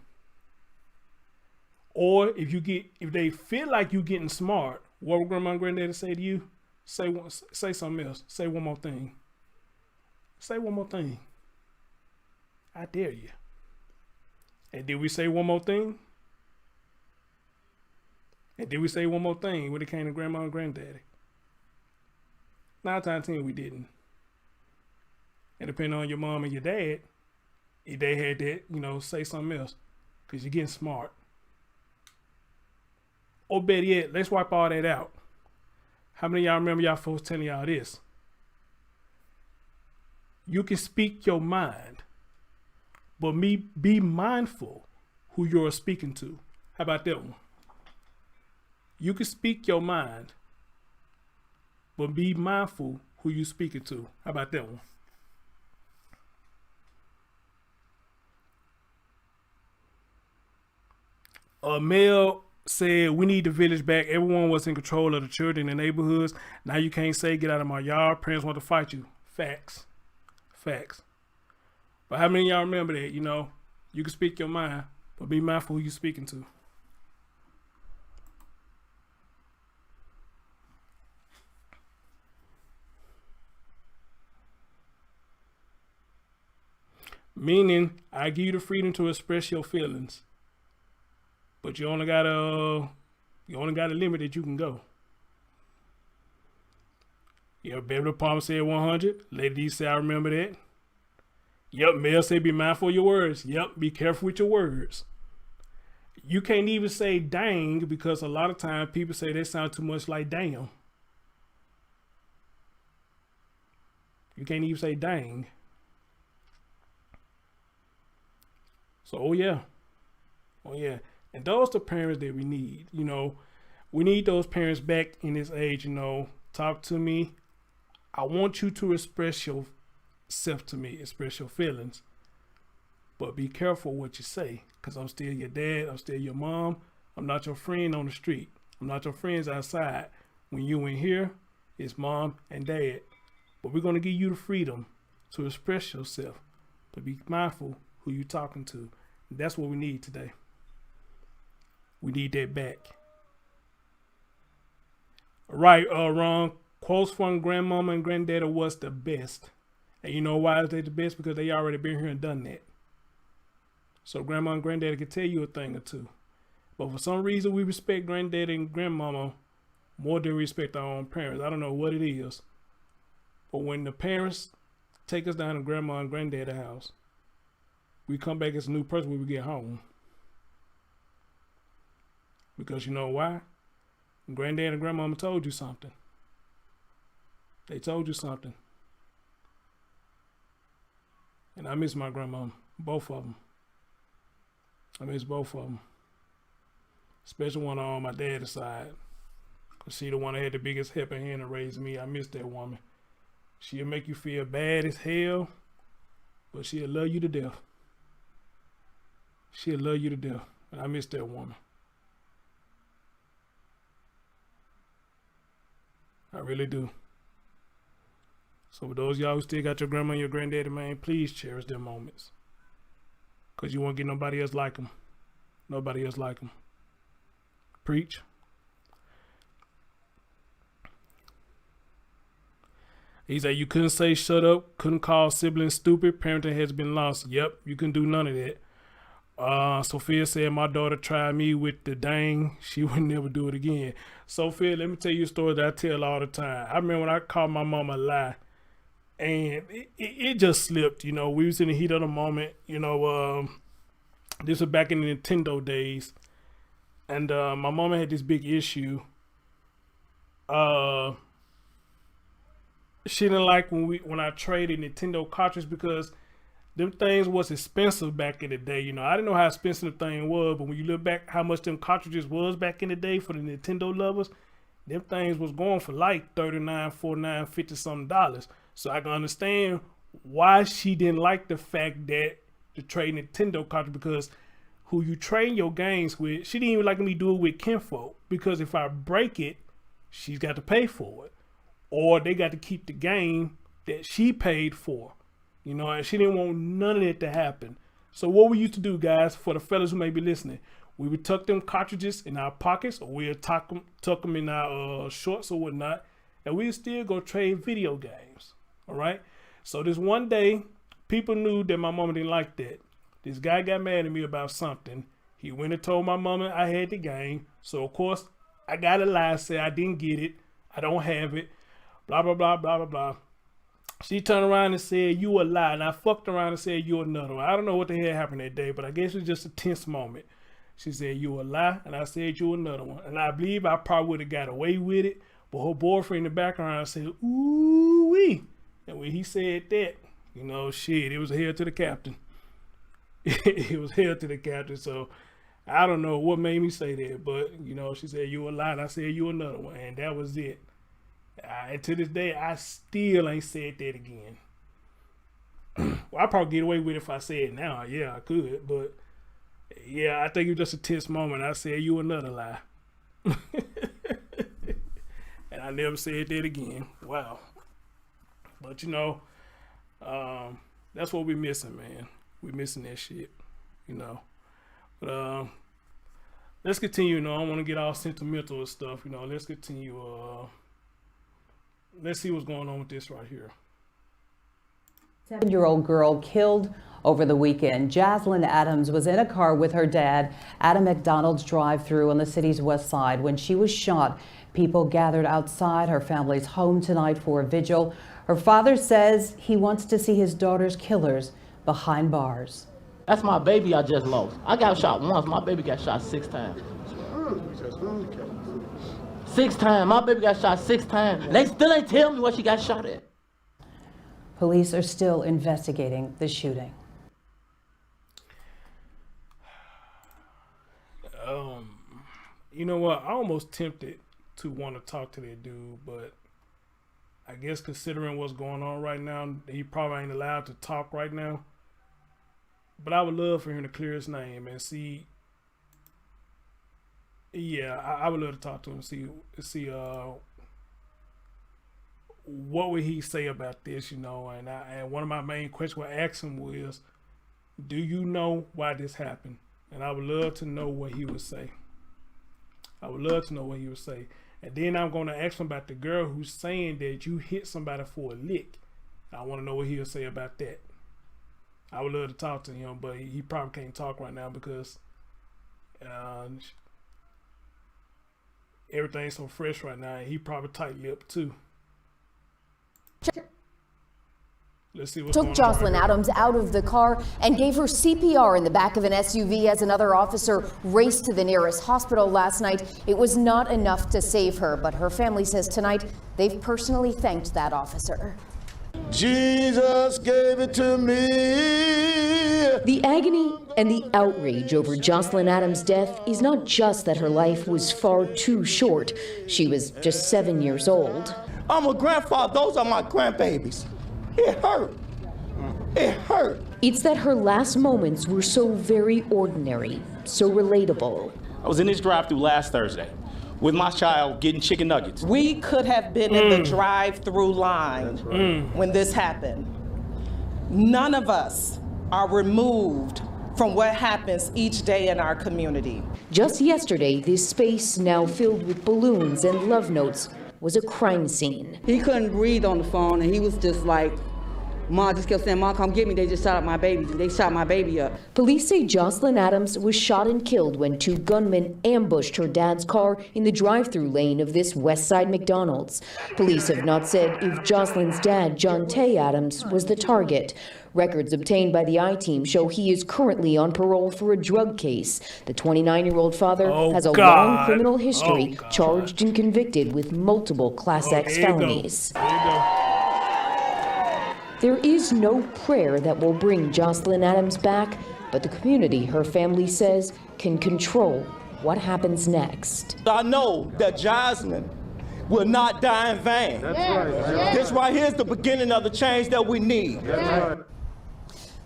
Or if they feel like you getting smart, what would grandma and granddaddy say to you? Say something else. Say one more thing. Say one more thing. I dare you. And did we say one more thing? And did we say one more thing when it came to grandma and granddaddy? 9 times 10 we didn't. And depending on your mom and your dad, if they had that, you know, say something else. Because you're getting smart. Or better yet, let's wipe all that out. How many of y'all remember y'all folks telling y'all this? You can speak your mind, but be mindful who you're speaking to. How about that one? You can speak your mind, but be mindful who you're speaking to. How about that one? Mel said, we need the village back. Everyone was in control of the children in the neighborhoods. Now you can't say, get out of my yard. Parents want to fight you. Facts. Facts. But how many of y'all remember that? You know, you can speak your mind, but be mindful who you're speaking to. Meaning, I give you the freedom to express your feelings, but you only got a limit that you can go. Yeah, Beverly Palmer said 100. Lady D said, I remember that. Yep, Mel said, be mindful of your words. Yep, be careful with your words. You can't even say dang, because a lot of times people say they sound too much like damn. You can't even say dang. So, oh yeah. And those are the parents that we need. You know, we need those parents back in this age, you know. Talk to me. I want you to express yourself to me, express your feelings. But be careful what you say, because I'm still your dad, I'm still your mom. I'm not your friend on the street. I'm not your friends outside. When you in here, it's mom and dad. But we're going to give you the freedom to express yourself. But be mindful who you're talking to. That's what we need today. We need that back. Right, Ron. Quotes from grandmama and granddaddy was the best. And you know why is they the best? Because they already been here and done that. So grandma and granddaddy can tell you a thing or two. But for some reason, we respect granddaddy and grandmama more than we respect our own parents. I don't know what it is. But when the parents take us down to grandma and granddaddy's house, we come back as a new person when we get home. Because you know why? Granddad and grandmama told you something. They told you something. And I miss my grandmama, both of them. I miss both of them. Especially one on my dad's side. Because she the one that had the biggest helping hand to raise me. I miss that woman. She'll make you feel bad as hell, but she'll love you to death. She'll love you to death. And I miss that woman. I really do. So for those of y'all who still got your grandma and your granddaddy, man, please cherish their moments. Because you won't get nobody else like them. Nobody else like them. Preach. He said you couldn't say shut up, couldn't call siblings stupid, parenting has been lost. Yep, you can do none of that. Sophia said my daughter tried me with the dang, she would never do it again. Sophia, let me tell you a story that I tell all the time. I remember when I called my mom a lie, and it just slipped. You know, we was in the heat of the moment. You know, this was back in the Nintendo days, and my mama had this big issue. She didn't like when I traded Nintendo cartridges because them things was expensive back in the day. You know, I didn't know how expensive the thing was, but when you look back how much them cartridges was back in the day for the Nintendo lovers, them things was going for like $39, $49, $50 something. So I can understand why she didn't like the fact that to trade Nintendo cartridge, because who you train your games with, she didn't even like me do it with kinfolk, because if I break it, she's got to pay for it, or they got to keep the game that she paid for, you know, and she didn't want none of it to happen. So what we used to do, guys, for the fellas who may be listening, we would tuck them cartridges in our pockets, or we'd tuck them in our shorts or whatnot, and we'd still go trade video games, all right? So this one day, people knew that my mama didn't like that. This guy got mad at me about something. He went and told my mama I had the game. So, of course, I got to lie, say I didn't get it. I don't have it. Blah, blah, blah, blah, blah, blah. She turned around and said, you a lie. And I fucked around and said, you another one. I don't know what the hell happened that day, but I guess it was just a tense moment. She said, you a lie. And I said, you another one. And I believe I probably would have got away with it. But her boyfriend in the background said, ooh-wee. And when he said that, you know, shit, it was hell to the captain. It was hell to the captain. So I don't know what made me say that, but you know, she said you a lie, and I said you another one, and that was it. And to this day, I still ain't said that again. Well, I probably get away with it if I say it now. Yeah, I could, but yeah, I think it was just a tense moment. I said you another lie, and I never said that again. Wow. But you know, that's what we're missing, man. We're missing that shit, you know. But let's continue. You know, I don't want to get all sentimental and stuff. You know, let's continue. Let's see what's going on with this right here. 7-year-old girl killed over the weekend. Jaslyn Adams was in a car with her dad at a McDonald's drive-thru on the city's west side when she was shot. People gathered outside her family's home tonight for a vigil. Her father says he wants to see his daughter's killers behind bars. That's my baby I just lost. I got shot once. My baby got shot 6 times. 6 times. My baby got shot 6 times. They still ain't tell me what she got shot at. Police are still investigating the shooting. You know what? I'm almost tempted to want to talk to that dude, but I guess considering what's going on right now, he probably ain't allowed to talk right now. But I would love for him to clear his name and see. Yeah, I would love to talk to him, see what would he say about this, you know. And one of my main questions I asked him was, do you know why this happened? And I would love to know what he would say. I would love to know what he would say. And then I'm going to ask him about the girl who's saying that you hit somebody for a lick. I want to know what he'll say about that. I would love to talk to him, but he probably can't talk right now because everything's so fresh right now. And he probably tight-lipped too. Let's see what's took Jaslyn Adams out of the car and gave her CPR in the back of an SUV as another officer raced to the nearest hospital last night. It was not enough to save her, but her family says tonight they've personally thanked that officer. Jesus gave it to me. The agony and the outrage over Jaslyn Adams' death is not just that her life was far too short. She was just 7 years old. I'm a grandfather. Those are my grandbabies. It hurt. It hurt. It's that her last moments were so very ordinary, so relatable. I was in this drive-thru last Thursday with my child getting chicken nuggets. We could have been in the drive-thru line when this happened. None of us are removed from what happens each day in our community. Just yesterday, this space, now filled with balloons and love notes, was a crime scene. He couldn't breathe on the phone, and he was just like, Mom just kept saying, Mom, come get me. They just shot my baby. They shot my baby up. Police say Jaslyn Adams was shot and killed when 2 gunmen ambushed her dad's car in the drive-thru lane of this West Side McDonald's. Police have not said if Jaslyn's dad, John Tay Adams, was the target. Records obtained by the I-Team show he is currently on parole for a drug case. The 29-year-old father has a long criminal history, charged and convicted with multiple Class X felonies. There is no prayer that will bring Jaslyn Adams back, but the community, her family says, can control what happens next. I know that Jaslyn will not die in vain. That's right. This right here is the beginning of the change that we need. That's right.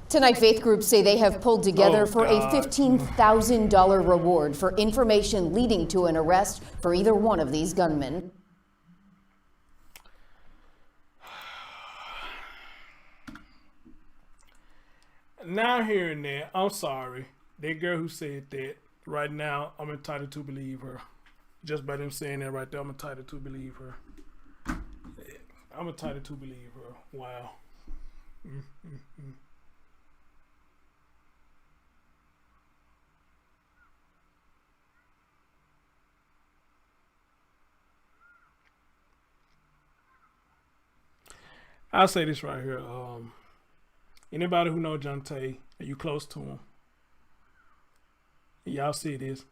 Tonight, faith groups say they have pulled together for a $15,000 reward for information leading to an arrest for either one of these gunmen. Now hearing that, I'm sorry. That girl who said that, right now, I'm entitled to believe her. Just by them saying that right there, I'm entitled to believe her. I'm entitled to believe her. Wow. I'll say this right here. Anybody who know Jonte, are you close to him? Y'all see this.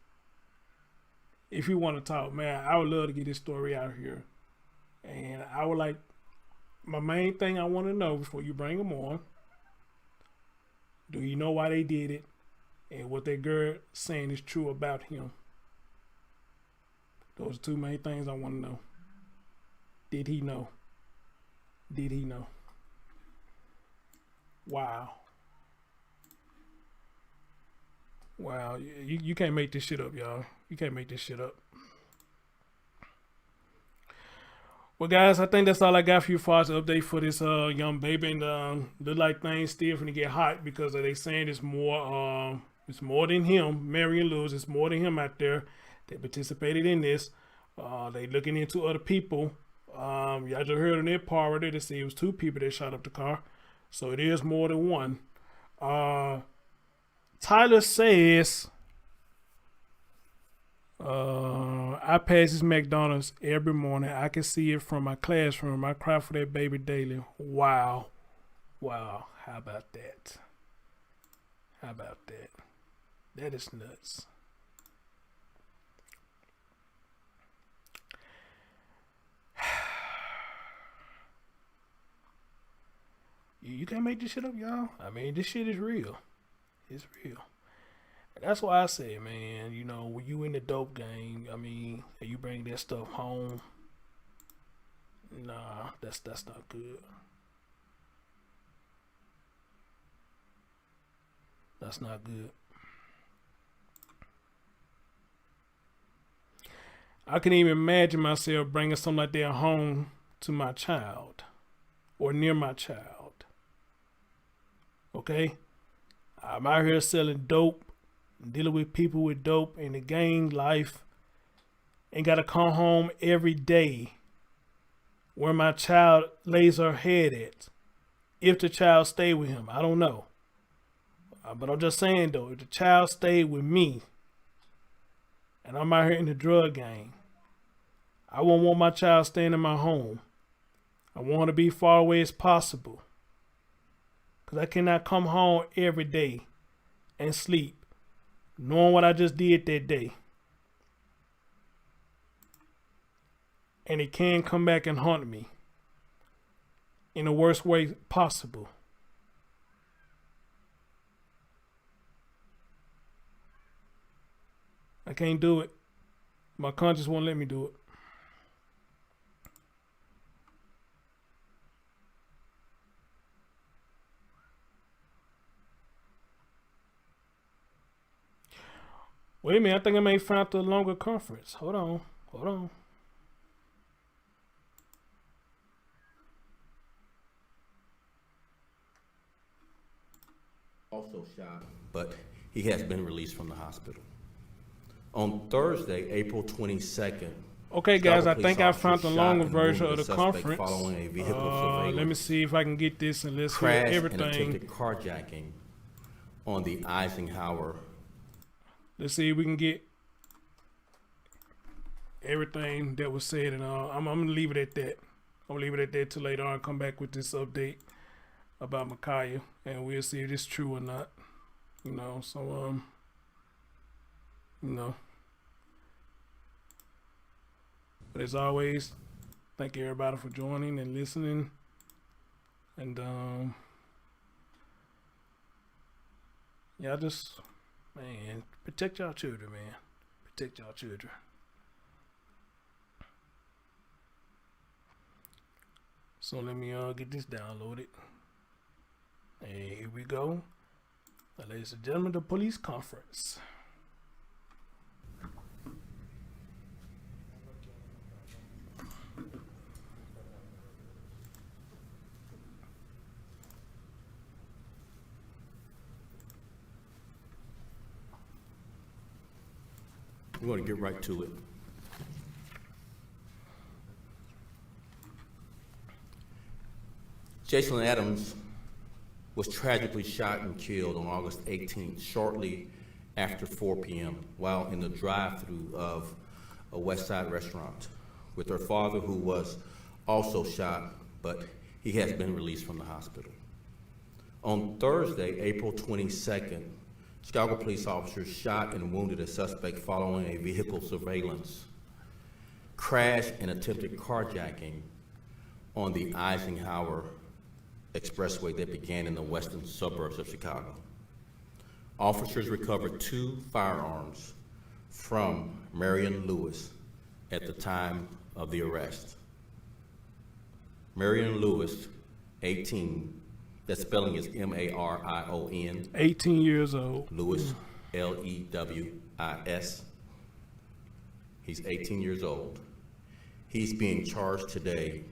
If you want to talk, man, I would love to get this story out here. And I would like, my main thing I want to know before you bring them on, do you know why they did it? And what that girl saying is true about him? Those are two main things I want to know. Did he know? Did he know? Wow. Wow. You can't make this shit up, y'all. You can't make this shit up. Well, guys, I think that's all I got for you for us to update for this young baby. And look like things still finna get hot because they saying it's more than him. Marion Lewis, it's more than him out there that participated in this. They looking into other people. Y'all just heard on their part right there to see it was two people that shot up the car. So it is more than one. Tyler says, I pass this McDonald's every morning. I can see it from my classroom. I cry for that baby daily. Wow. Wow. How about that? How about that? That is nuts. You can't make this shit up, y'all. I mean, this shit is real. It's real. And that's why I say, man, you know, when you in the dope game, I mean, and you bring that stuff home, nah, that's not good. That's not good. I can even imagine myself bringing something like that home to my child or near my child. Okay? I'm out here selling dope, dealing with people with dope in the gang life, and gotta come home every day where my child lays her head at. If the child stay with him, I don't know. But I'm just saying though, if the child stayed with me, and I'm out here in the drug gang, I won't want my child staying in my home. I want to be far away as possible. Because I cannot come home every day and sleep knowing what I just did that day. And it can come back and haunt me in the worst way possible. I can't do it. My conscience won't let me do it. Wait a minute, I think I may find the longer conference. Hold on. Also shot, but he has been released from the hospital. On Thursday, April 22nd. Okay, guys, I think I found the longer version of the conference. Following a vehicle surveillance. Let me see if I can get this and let's hear everything. And attempted carjacking on the Eisenhower. Let's see if we can get everything that was said, and I'm gonna leave it at that. I'm gonna leave it at that till later on. Come back with this update about Micaiah, and we'll see if it's true or not. You know, so you know. But as always, thank you everybody for joining and listening, and y'all just. Man, protect y'all children, man. Protect y'all children. So let me get this downloaded. And here we go. Ladies and gentlemen, the police conference. We're going to get right to it. Jaslyn Adams was tragically shot and killed on August 18th, shortly after 4 p.m., while in the drive-thru of a West Side restaurant with her father, who was also shot, but he has been released from the hospital. On Thursday, April 22nd, Chicago police officers shot and wounded a suspect following a vehicle surveillance crash and attempted carjacking on the Eisenhower Expressway that began in the western suburbs of Chicago. Officers recovered 2 firearms from Marion Lewis at the time of the arrest. Marion Lewis, 18, that spelling is M-A-R-I-O-N. 18 years old. Lewis, L-E-W-I-S. He's 18 years old. He's being charged today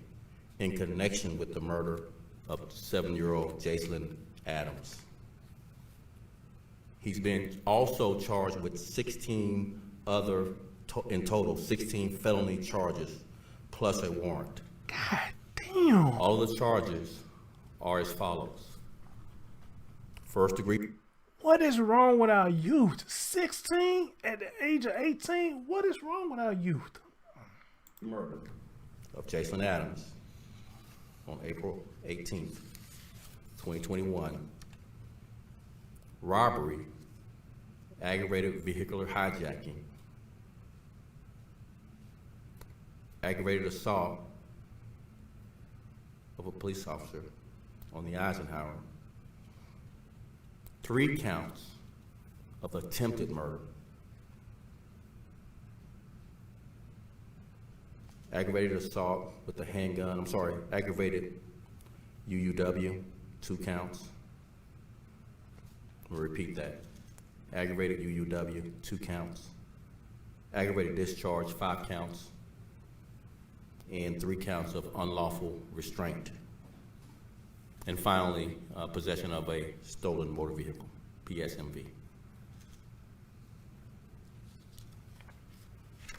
in connection with the murder of 7-year-old Jaslyn Adams. He's been also charged with 16 other, in total, 16 felony charges, plus a warrant. God damn. All of the charges are as follows. First degree. What is wrong with our youth? 16 at the age of 18? What is wrong with our youth? Murder of Jaslyn Adams on April 18th, 2021. Robbery, aggravated vehicular hijacking, aggravated assault of a police officer on the Eisenhower, 3 counts of attempted murder, aggravated assault with a handgun, aggravated UUW, 2 counts. We'll repeat that. Aggravated UUW, 2 counts. Aggravated discharge, 5 counts. And 3 counts of unlawful restraint. And finally, possession of a stolen motor vehicle, PSMV.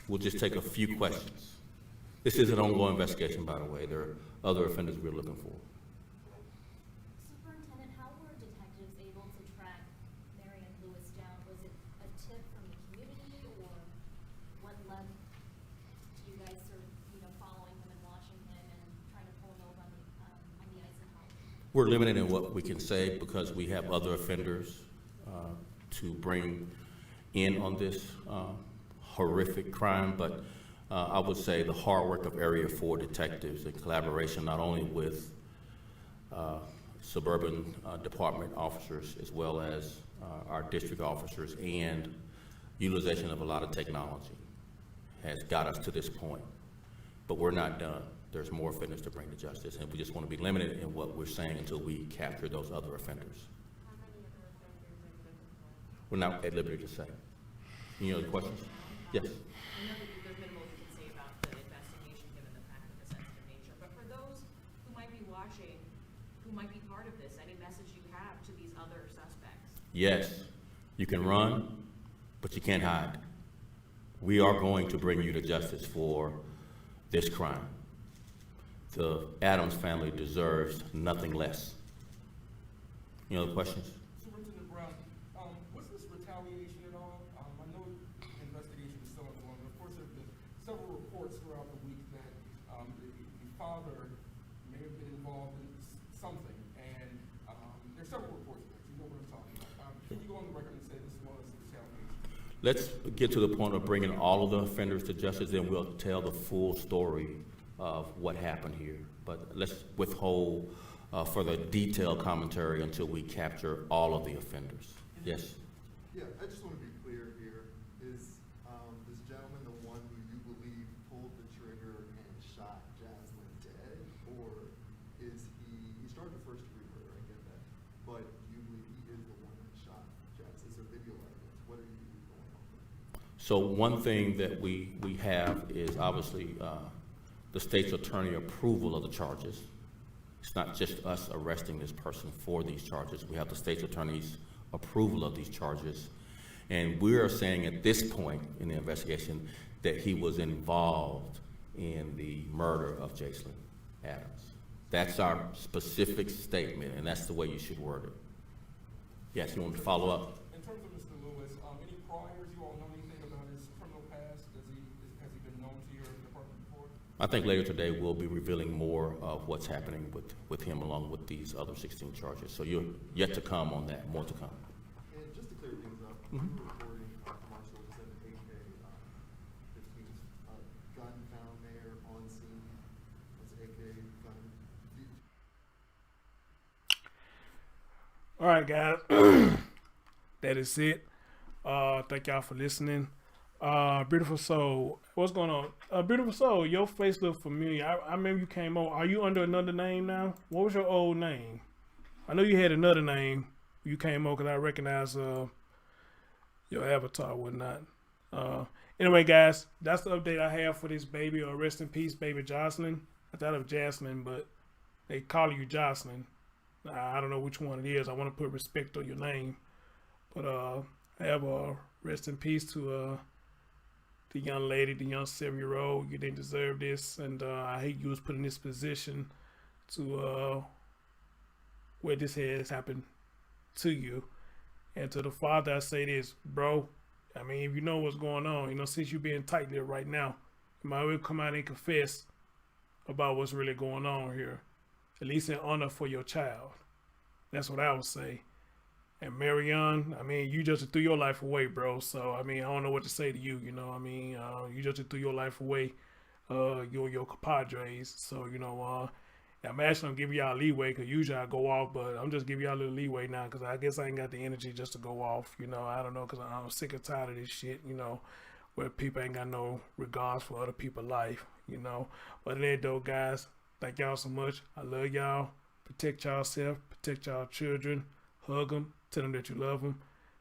We'll just take a few questions. This is an ongoing investigation, by the way. There are other offenders we're looking for. Superintendent, how were detectives able to track Marion Lewis down? Was it a tip from the community, or what led to you guys sort of, following him and watching him and trying to pull him over on the Eisenhower? We're limited in what we can say because we have other offenders to bring in on this horrific crime, but I would say the hard work of Area 4 detectives in collaboration not only with suburban department officers as well as our district officers and utilization of a lot of technology has got us to this point. But we're not done. There's more offenders to bring to justice, and we just want to be limited in what we're saying until we capture those other offenders. How many other offenders are you looking for? We're not at liberty to say. Any other questions? Yes. I know that there's minimal you can say about the investigation given the fact of the sensitive nature, but for those who might be watching, who might be part of this, any message you have to these other suspects? Yes, you can run, but you can't hide. We are going to bring you to justice for this crime. The Adams family deserves nothing less. Any other questions? Superintendent Brown, was this retaliation at all? I know the investigation is still ongoing, but of course there have been several reports throughout the week that the father may have been involved in something, and there's several reports of that. You know what I'm talking about. Can you go on the record and say this was retaliation? Let's get to the point of bringing all of the offenders to justice, then we'll tell the full story of what happened here. But let's withhold further detailed commentary until we capture all of the offenders. Yes? Yeah, I just want to be clear here. Is this gentleman the one who you believe pulled the trigger and shot Jaslyn dead, or So one thing that we have is obviously the state's attorney approval of the charges. It's not just us arresting this person for these charges. We have the state's attorney's approval of these charges. And we are saying at this point in the investigation that he was involved in the murder of Jaslyn Adams. That's our specific statement, and that's the way you should word it. Yes, you want to follow up? In terms of Mr. Lewis, any priors, you all know anything about his criminal past? Has he been known to your department before? I think later today we'll be revealing more of what's happening with him along with these other 16 charges. So you're yet to come on that, more to come. And just to clear things up, you were reporting Marshall was at an 8K, 15 gun found there on scene. That's an AK gun. All right, guys. That is it. Thank y'all for listening. Beautiful Soul, what's going on? Beautiful Soul, your face look familiar. I remember you came on. Are you under another name now? What was your old name? I know you had another name. You came on because I recognize your avatar and whatnot. Anyway, guys, that's the update I have for this baby. Rest in peace, baby Jaslyn. I thought of Jaslyn, but they call you Jaslyn. I don't know which one it is. I want to put respect on your name. But I have a rest in peace to the young lady, the young 7-year-old. You didn't deserve this. And I hate you was put in this position to where this has happened to you. And to the father, I say this, bro. I mean, if you know what's going on, you know, since you're being tight-lipped right now, you might well come out and confess about what's really going on here. At least in honor for your child. That's what I would say. And Marion, I mean, you just threw your life away, bro. So, I mean, I don't know what to say to you, you know. I mean, you just threw your life away, your compadres. So, you know, I'm actually going to give y'all leeway because usually I go off, but I'm just giving y'all a little leeway now because I guess I ain't got the energy just to go off, you know. I don't know because I'm sick and tired of this shit, you know, where people ain't got no regards for other people's life, you know. But in that though, guys, thank y'all so much. I love y'all. Protect yourself. Protect y'all children. Hug them. Tell them that you love them.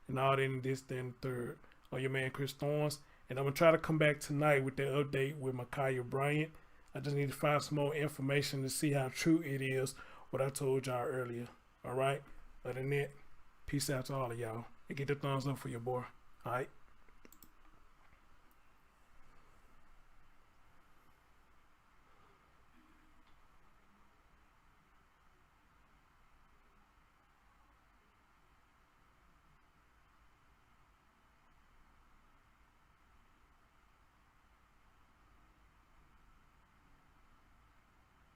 And all that and this, that, and third. On your man, Chris Thorns. And I'm going to try to come back tonight with that update with Micaiah Bryant. I just need to find some more information to see how true it is what I told y'all earlier. All right? Other than that, peace out to all of y'all. And get the thumbs up for your boy. All right?